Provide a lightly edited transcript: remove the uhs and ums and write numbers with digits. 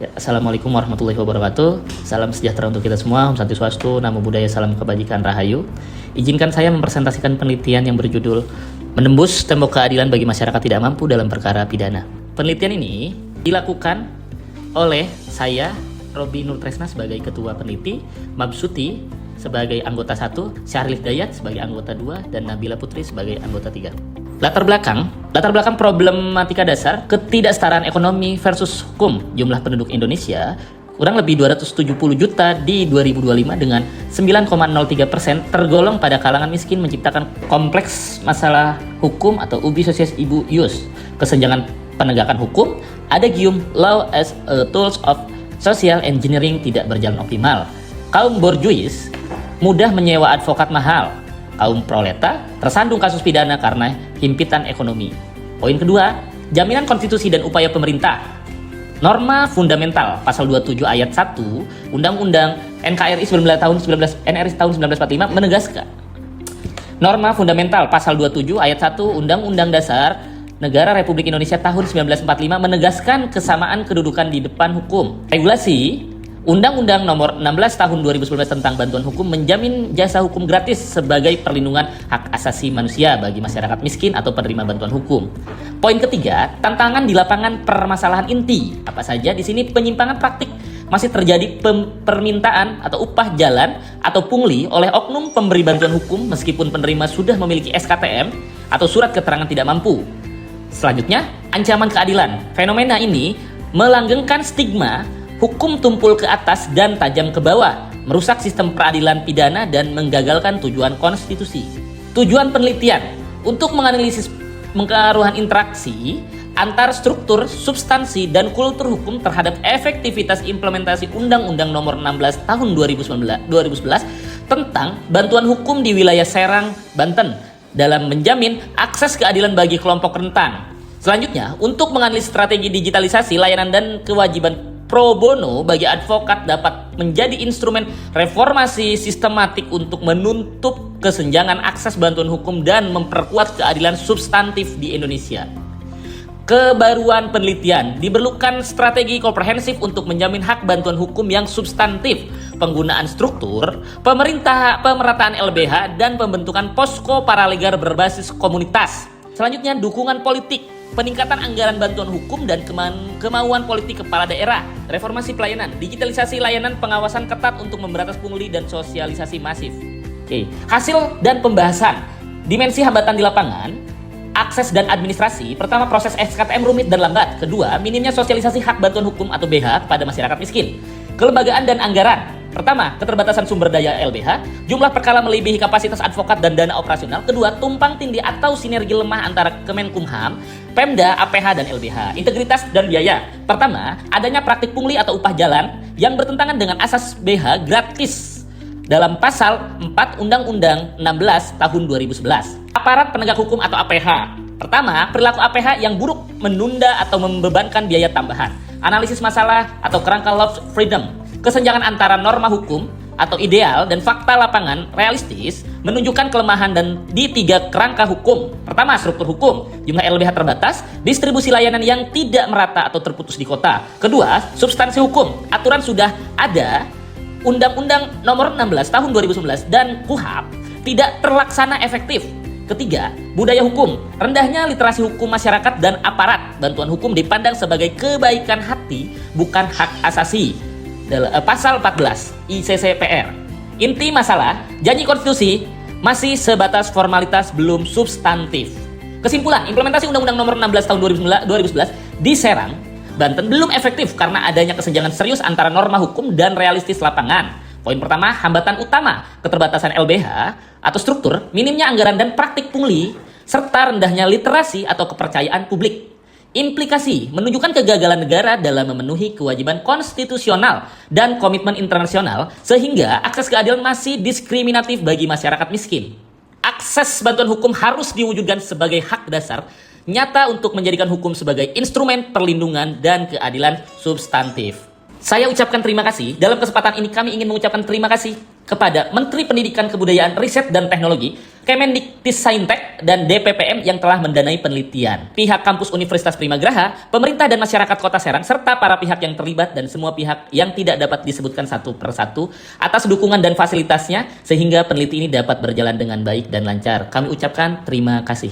Ya, Assalamualaikum warahmatullahi wabarakatuh. Salam sejahtera untuk kita semua. Om Santi Swastiastu, Namo Buddhaya, Salam Kebajikan, Rahayu. Izinkan saya mempresentasikan penelitian yang berjudul Menembus Tembok Keadilan bagi Masyarakat Tidak Mampu dalam Perkara Pidana. Penelitian ini dilakukan oleh saya, Robi Nur Tresna sebagai Ketua Peneliti, Mabsuti sebagai anggota 1, Syahril Hidayat sebagai anggota 2, dan Nabila Putri sebagai anggota 3. Latar belakang problematika dasar ketidaksetaraan ekonomi versus hukum. Jumlah penduduk Indonesia kurang lebih 270 juta di 2025 dengan 9,03% tergolong pada kalangan miskin, menciptakan kompleks masalah hukum atau ubi socies ibu ius. Kesenjangan penegakan hukum, adagium law as a tools of social engineering tidak berjalan optimal. Kaum borjuis mudah menyewa advokat mahal. Kaum proleta tersandung kasus pidana karena himpitan ekonomi. Poin kedua, jaminan konstitusi dan upaya pemerintah. Norma fundamental pasal 27 ayat 1 Undang-Undang NKRI 1945 menegaskan. Norma fundamental pasal 27 ayat 1 Undang-Undang Dasar Negara Republik Indonesia tahun 1945 menegaskan kesamaan kedudukan di depan hukum. Regulasi Undang-Undang Nomor 16 Tahun 2019 tentang Bantuan Hukum menjamin jasa hukum gratis sebagai perlindungan hak asasi manusia bagi masyarakat miskin atau penerima bantuan hukum. Poin ketiga, tantangan di lapangan permasalahan inti. Apa saja di sini? Penyimpangan praktik masih terjadi permintaan atau upah jalan atau pungli oleh oknum pemberi bantuan hukum meskipun penerima sudah memiliki SKTM atau surat keterangan tidak mampu. Selanjutnya, ancaman keadilan. Fenomena ini melanggengkan stigma hukum tumpul ke atas dan tajam ke bawah, merusak sistem peradilan pidana dan menggagalkan tujuan konstitusi. Tujuan penelitian untuk menganalisis pengaruhan interaksi antar struktur, substansi, dan kultur hukum terhadap efektivitas implementasi Undang-Undang Nomor 16 Tahun 2011 tentang bantuan hukum di wilayah Serang, Banten dalam menjamin akses keadilan bagi kelompok rentan. Selanjutnya, untuk menganalisis strategi digitalisasi layanan dan kewajiban pro bono bagi advokat dapat menjadi instrumen reformasi sistematik untuk menutup kesenjangan akses bantuan hukum dan memperkuat keadilan substantif di Indonesia. Kebaruan penelitian, diperlukan strategi komprehensif untuk menjamin hak bantuan hukum yang substantif, penggunaan struktur, pemerataan LBH, dan pembentukan posko paralegal berbasis komunitas. Selanjutnya, dukungan politik, peningkatan anggaran bantuan hukum dan kemauan politik kepala daerah, reformasi pelayanan, digitalisasi layanan, pengawasan ketat untuk memberantas pungli dan sosialisasi masif. Hasil dan pembahasan, dimensi hambatan di lapangan, akses dan administrasi. Pertama, proses SKTM rumit dan lambat. Kedua, minimnya sosialisasi hak bantuan hukum atau BH pada masyarakat miskin. Kelembagaan dan anggaran. Pertama, keterbatasan sumber daya LBH, jumlah perkara melebihi kapasitas advokat dan dana operasional. Kedua, tumpang tindih atau sinergi lemah antara Kemenkumham, Pemda, APH, dan LBH. Integritas dan biaya. Pertama, adanya praktik pungli atau upah jalan yang bertentangan dengan asas BH gratis dalam pasal 4 Undang-Undang 16 tahun 2011. Aparat penegak hukum atau APH. Pertama, perilaku APH yang buruk menunda atau membebankan biaya tambahan. Analisis masalah atau kerangka law freedom. Kesenjangan antara norma hukum atau ideal dan fakta lapangan realistis menunjukkan kelemahan dan di 3 kerangka hukum. Pertama, struktur hukum, jumlah LBH terbatas, distribusi layanan yang tidak merata atau terputus di kota. Kedua, substansi hukum, aturan sudah ada, Undang-Undang Nomor 16 Tahun 2011 dan KUHP tidak terlaksana efektif. Ketiga, budaya hukum, rendahnya literasi hukum masyarakat dan aparat bantuan hukum dipandang sebagai kebaikan hati, bukan hak asasi. Pasal 14 ICCPR. Inti masalah, janji konstitusi masih sebatas formalitas, belum substantif. Kesimpulan, implementasi Undang-Undang Nomor 16 Tahun 2011 di Serang, Banten belum efektif karena adanya kesenjangan serius antara norma hukum dan realistis lapangan. Poin pertama, hambatan utama, keterbatasan LBH atau struktur, minimnya anggaran dan praktik pungli, serta rendahnya literasi atau kepercayaan publik. Implikasi menunjukkan kegagalan negara dalam memenuhi kewajiban konstitusional dan komitmen internasional sehingga akses keadilan masih diskriminatif bagi masyarakat miskin. Akses bantuan hukum harus diwujudkan sebagai hak dasar nyata untuk menjadikan hukum sebagai instrumen perlindungan dan keadilan substantif. Saya ucapkan terima kasih. Dalam kesempatan ini kami ingin mengucapkan terima kasih kepada Menteri Pendidikan, Kebudayaan, Riset, dan Teknologi Kemendikbudristek dan DPPM yang telah mendanai penelitian, pihak kampus Universitas Primagraha, pemerintah dan masyarakat Kota Serang, serta para pihak yang terlibat dan semua pihak yang tidak dapat disebutkan satu persatu atas dukungan dan fasilitasnya sehingga peneliti ini dapat berjalan dengan baik dan lancar. Kami ucapkan terima kasih.